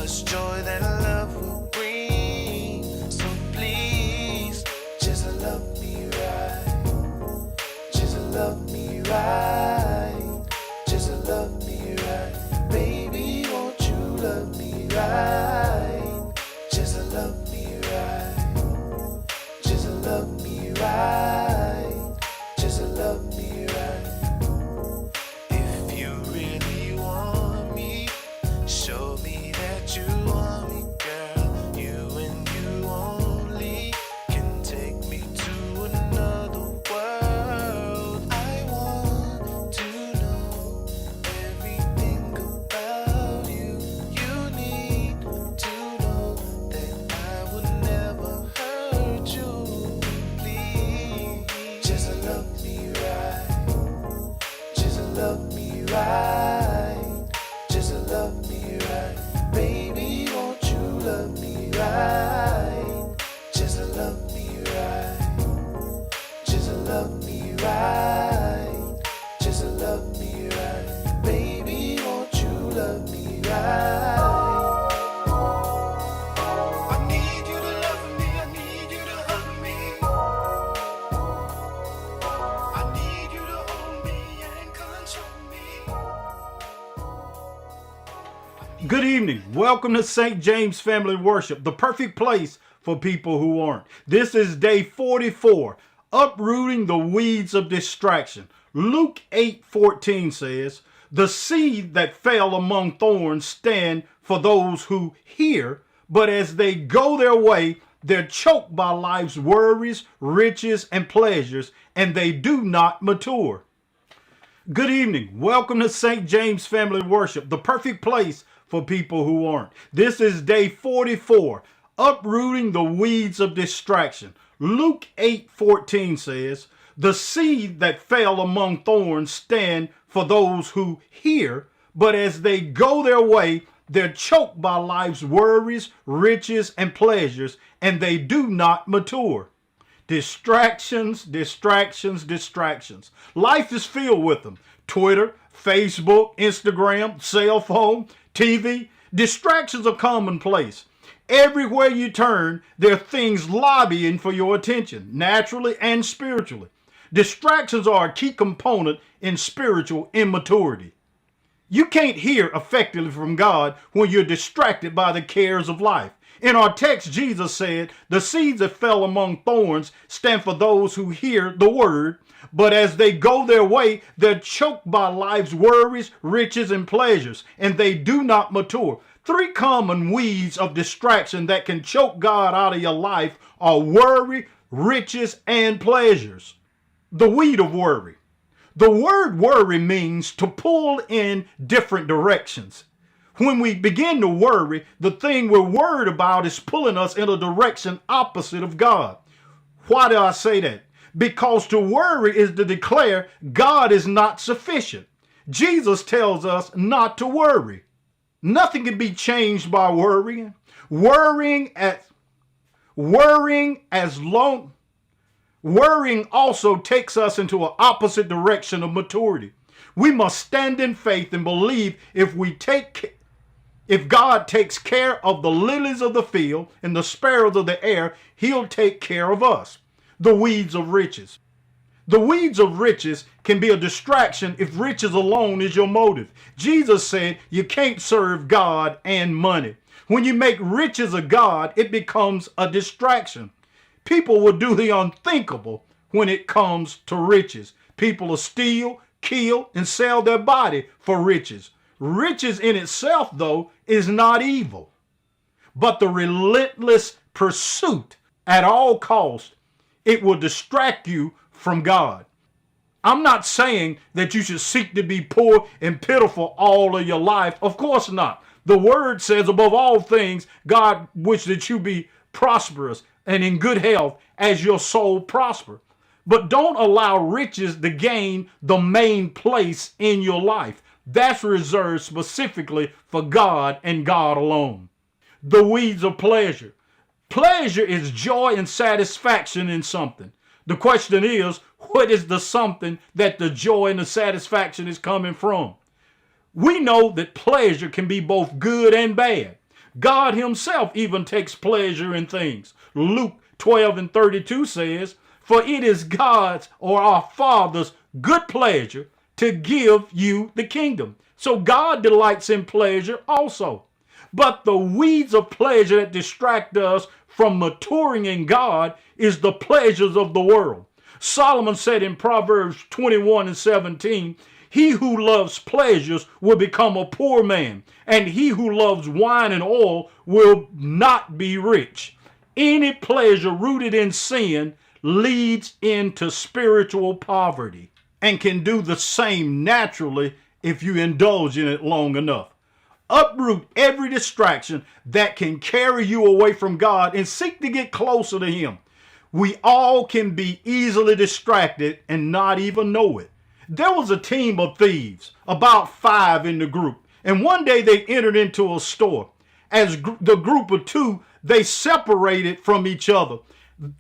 much joy that love will bring. So please, just love me right. Just love me right. Just love me right. Baby, won't you love me right? Just love me right. Just love me right. Just love me right. If you really want me, show me that you want me, girl. You and you only can take me to another world. I want to know everything about you. You need to know that I would never hurt you. Please, just love me right. Just love me right. Just love me right. Baby, won't you love me right? Just love me right. Just love me right. Just love me right. Baby, won't you love me right? I need you to love me. I need you to hug me. I need you to hold me and control me. Good evening. Welcome to St. James Family Worship, the perfect place for people who aren't. This is day 44, uprooting the weeds of distraction. Luke 8:14 says, "The seed that fell among thorns stand for those who hear, but as they go their way, they're choked by life's worries, riches, and pleasures, and they do not mature." Good evening. Welcome to St. James Family Worship, the perfect place for people who aren't. This is day 44, uprooting the weeds of distraction. Luke 8:14 says, "The seed that fell among thorns stand for those who hear, but as they go their way, they're choked by life's worries, riches, and pleasures, and they do not mature." Distractions, distractions, distractions. Life is filled with them. Twitter, Facebook, Instagram, cell phone, TV. Distractions are commonplace. Everywhere you turn, there are things lobbying for your attention, naturally and spiritually. Distractions are a key component in spiritual immaturity. You can't hear effectively from God when you're distracted by the cares of life. In our text, Jesus said, "The seeds that fell among thorns stand for those who hear the word, but as they go their way, they're choked by life's worries, riches, and pleasures, and they do not mature." Three common weeds of distraction that can choke God out of your life are worry, riches, and pleasures. The weed of worry. The word worry means to pull in different directions. When we begin to worry, the thing we're worried about is pulling us in a direction opposite of God. Why do I say that? Because to worry is to declare God is not sufficient. Jesus tells us not to worry. Nothing can be changed by worrying. Worrying also takes us into an opposite direction of maturity. We must stand in faith and believe if God takes care of the lilies of the field and the sparrows of the air, he'll take care of us. The weeds of riches. The weeds of riches can be a distraction if riches alone is your motive. Jesus said you can't serve God and money. When you make riches a God, it becomes a distraction. People will do the unthinkable when it comes to riches. People will steal, kill, and sell their body for riches. Riches in itself, though, is not evil, but the relentless pursuit at all costs, it will distract you from God. I'm not saying that you should seek to be poor and pitiful all of your life. Of course not. The word says, above all things, God wishes that you be prosperous and in good health as your soul prosper. But don't allow riches to gain the main place in your life. That's reserved specifically for God and God alone. The weeds of pleasure. Pleasure is joy and satisfaction in something. The question is, what is the something that the joy and the satisfaction is coming from? We know that pleasure can be both good and bad. God himself even takes pleasure in things. Luke 12:32 says, for it is God's or our Father's good pleasure to give you the kingdom. So God delights in pleasure also. But the weeds of pleasure that distract us from maturing in God is the pleasures of the world. Solomon said in Proverbs 21:17, he who loves pleasures will become a poor man, and he who loves wine and oil will not be rich. Any pleasure rooted in sin leads into spiritual poverty and can do the same naturally if you indulge in it long enough. Uproot every distraction that can carry you away from God and seek to get closer to him. We all can be easily distracted and not even know it. There was a team of thieves, about 5 in the group, and one day they entered into a store. As the group of 2, they separated from each other.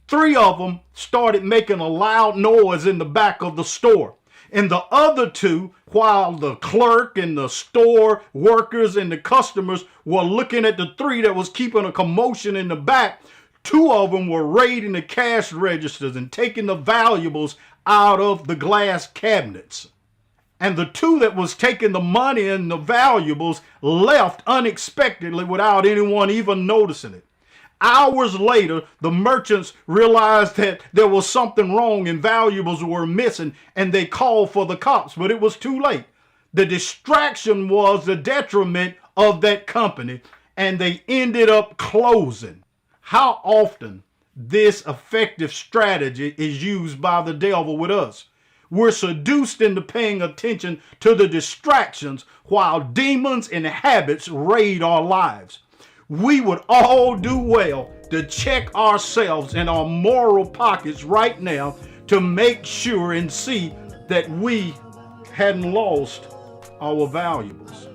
3 of them started making a loud noise in the back of the store. And the other 2, while the clerk and the store workers and the customers were looking at the 3 that was keeping a commotion in the back, 2 of them were raiding the cash registers and taking the valuables out of the glass cabinets. And the 2 that was taking the money and the valuables left unexpectedly without anyone even noticing it. Hours later, the merchants realized that there was something wrong and valuables were missing, and they called for the cops, but it was too late. The distraction was the detriment of that company, and they ended up closing. How often this effective strategy is used by the devil with us. We're seduced into paying attention to the distractions while demons and habits raid our lives. We would all do well to check ourselves and our moral pockets right now to make sure and see that we hadn't lost our valuables.